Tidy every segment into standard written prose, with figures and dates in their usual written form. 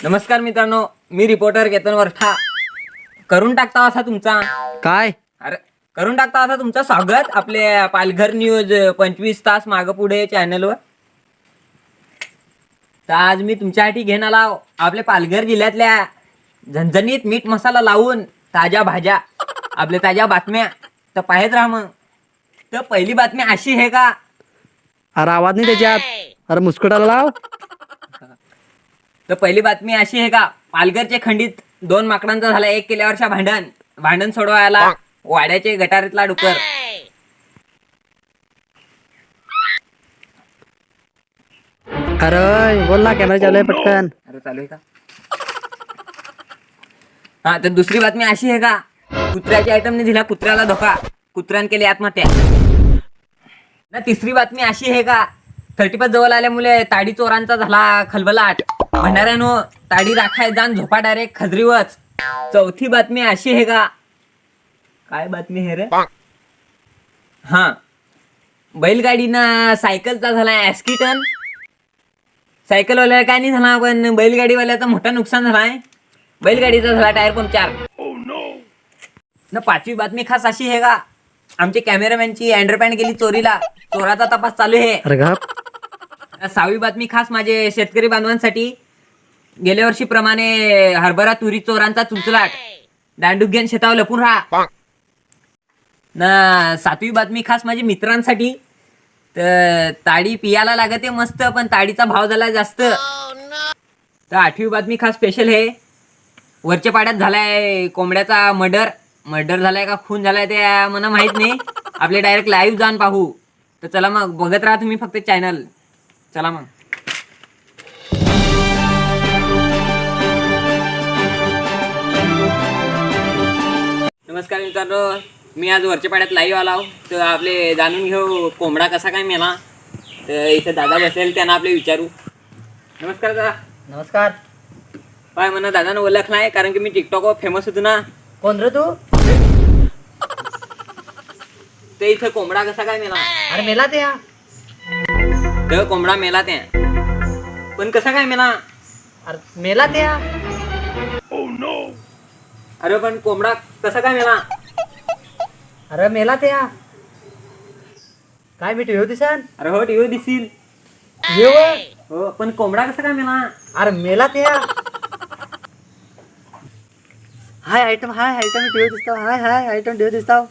नमस्कार मित्रांनो, मी रिपोर्टर केतन वरठा. करून टाकता असा तुमचा काय अरे करून टाकता असा तुमचं स्वागत आपल्या पालघर न्यूज 25 तास मागं पुढे चॅनलवर. तर आज मी तुमच्यासाठी घेऊन आला आपल्या पालघर जिल्ह्यातल्या झणझणीत मीठ मसाला लावून ताज्या भाज्या, आपल्या ताज्या बातम्या. तर पाहत राहा मग. तर पहिली बातमी अशी आहे का, अरे आवाज नाही त्याच्यात. अरे मुस्कुटाला लाव. तर पहिली बातमी अशी आहे का, पालघरचे खंडित 2 माकडांचा झाला 1 किल्ल्यावरच्या भांडण सोडवायला वाड्याचे गटारीतला डुकर. अरे बोल ना, कॅमेरा चालू आहे पटकन. अरे चालू आहे का? हा, तर दुसरी बातमी अशी आहे का, कुत्र्याच्या आयटमने दिला कुत्र्याला धोका, कुत्र्याने केली आत्महत्या. ना तिसरी बातमी अशी आहे का, 35 जवळ आल्यामुळे ताडी चोरांचा झाला खलबलाट, भंडाऱ्यानो ताडी राखाय जाण झोपा डायरेक्ट खजरीवच. चौथी बातमी अशी आहे का, काय बातमी आहे रे, हा, बैलगाडीना सायकलचा झाला ऍक्सिडेंट. सायकलवाल्याला काय नाही झाला, पण बैलगाडीवाल्याचं मोठं नुकसान झालाय. बैलगाडीचा झाला टायर पंक्चर. ना पाचवी बातमी खास अशी आहे का, आमच्या कॅमेरामॅनची अंडरपॅन्ट गेली चोरीला, चोराचा तपास चालू आहे. अरे गप. सहावी बातमी खास माझे शेतकरी बांधवांसाठी, गेल्या वर्षी प्रमाणे हरभरा तुरी चोरांचा चुलचुलाट, दांडूक घेऊन शेतावर लपून राहा. ना सातवी बातमी खास माझ्या मित्रांसाठी, तर ताडी पियाला लागते मस्त, पण ताडीचा भाव झाला जास्त. तर आठवी बातमी खास स्पेशल आहे, वरच्या पाड्यात झालाय कोंबड्याचा मर्डर झालाय का खून झालाय ते मला माहित नाही. आपले डायरेक्ट लाईव्ह जाऊन पाहू. तर चला मग, बघत राहा तुम्ही फक्त चॅनल. चला मग. नमस्कार मित्रांनो, मी आज वरच्या पाड्यात लाईव्ह आलो. तर आपले जाणून घेऊ कोंबडा कसा काय मेला. तर इथे दादा बसेल, त्यांना आपले विचारू. नमस्कार दादा. नमस्कार. काय म्हणा, दादानं ओळख नाही कारण की मी टिकटॉकवर फेमस होतो ना. कोण रे तू? ते इथे कोंबडा कसा काय मेला. अरे मेला ते या. तर कोंबडा मेला त्या, पण कसा काय मेला. अरे मेला ते या. अरे पण कोंबडा कसा काय मेला. अरे मेला ते या. काय मी टीव्ही दिसन. अरे हो, टीव्ही दिसील. हो, पण कोंबडा कसा काय मेला. अरे मेला ते या. हाय आयटम मी टीव्ही दिसतो. हाय आयटम टीव्ही दिसतो.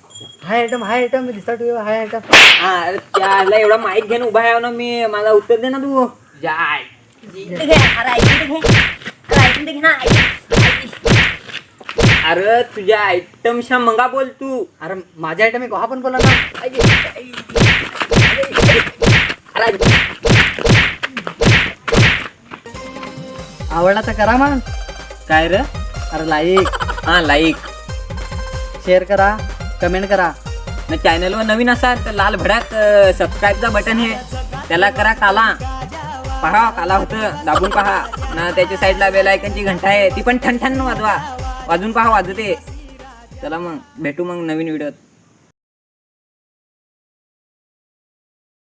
हाय आयटम मी दिसतो टीव्ही. हाय आयटम. हा, अरे त्याला एवढा माईक घेऊन उभा आहे ना मी, मला उत्तर दे ना तू. जाय अरे तुझ्या आयटमच्या मंगा बोल तू. अरे माझ्या आयटम मी कहा पण बोला ना. आवडला तर करा मग. काय रे. अरे लाईक, हा, लाईक, शेअर करा, कमेंट करा. ना चॅनलवर नवीन असाल तर लाल भडाक सबस्क्राईबचा बटन आहे, त्याला करा काला. पहा काला होतं, दाबून पहा ना. त्याच्या साईडला बेल आयकनची घंटा आहे, ती पण ठणठण वाजवा, वाजून पहा वाजते. चला मग भेटू मग नवीन व्हिडिओत.